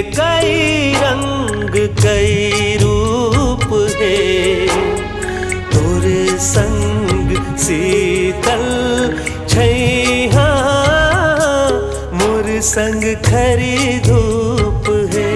कई रंग कई रूप है, तोरे संग शीतल छैया मोर संग खरी धूप है।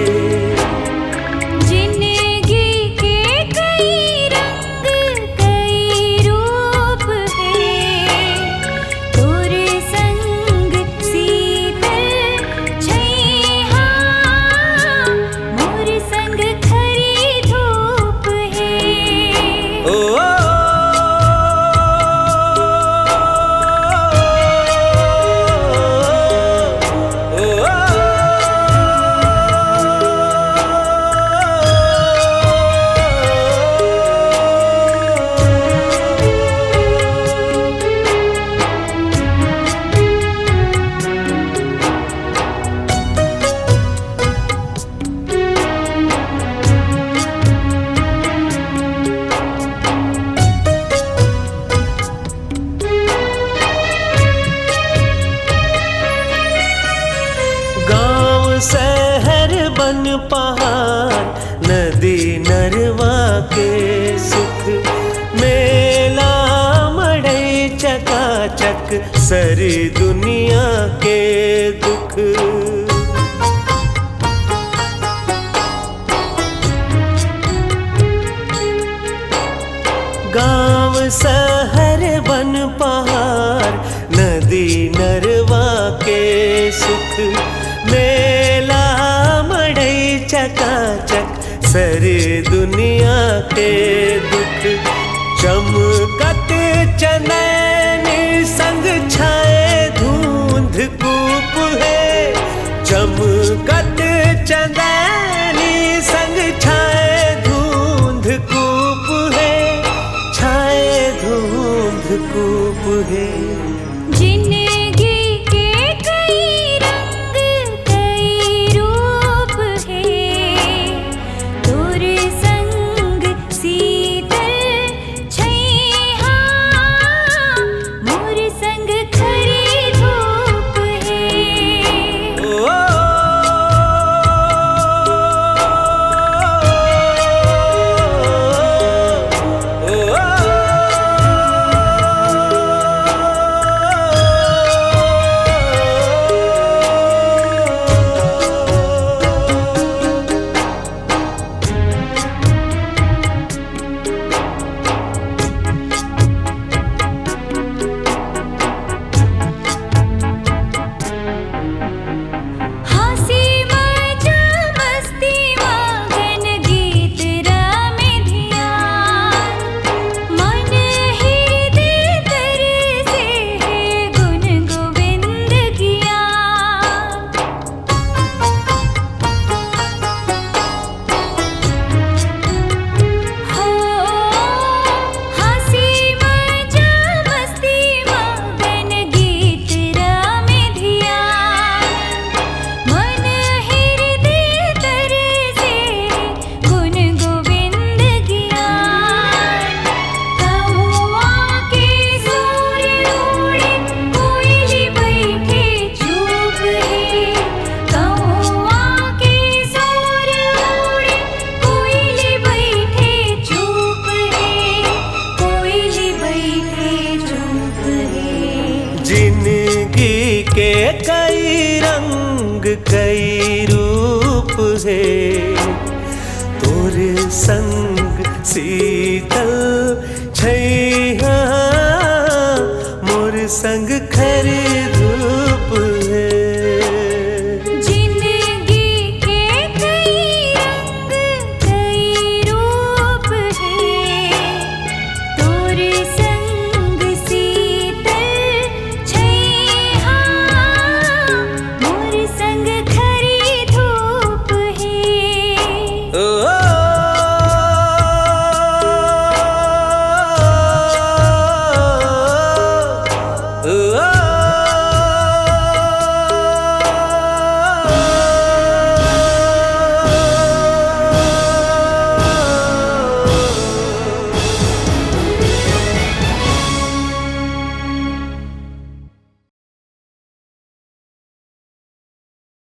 शहर बन पहाड़ नदी नरवा के सुख, मेला मड़ई चकाचक सारी दुनिया के दुख। गांव शहर बन पहाड़ नदी नरवा के सुख, मेला मड़ई चकाचक सारी दुनिया के दुख। चमकत चंदनी संग छाए धुंध कूप है, चमकत चंदनी संग छाए धुंध कूप है, छाए धुंध कूप है। जिंदगी के कई रंग कई रूप है, तोरे संग शीतल छैया मोर संग खरी धूप।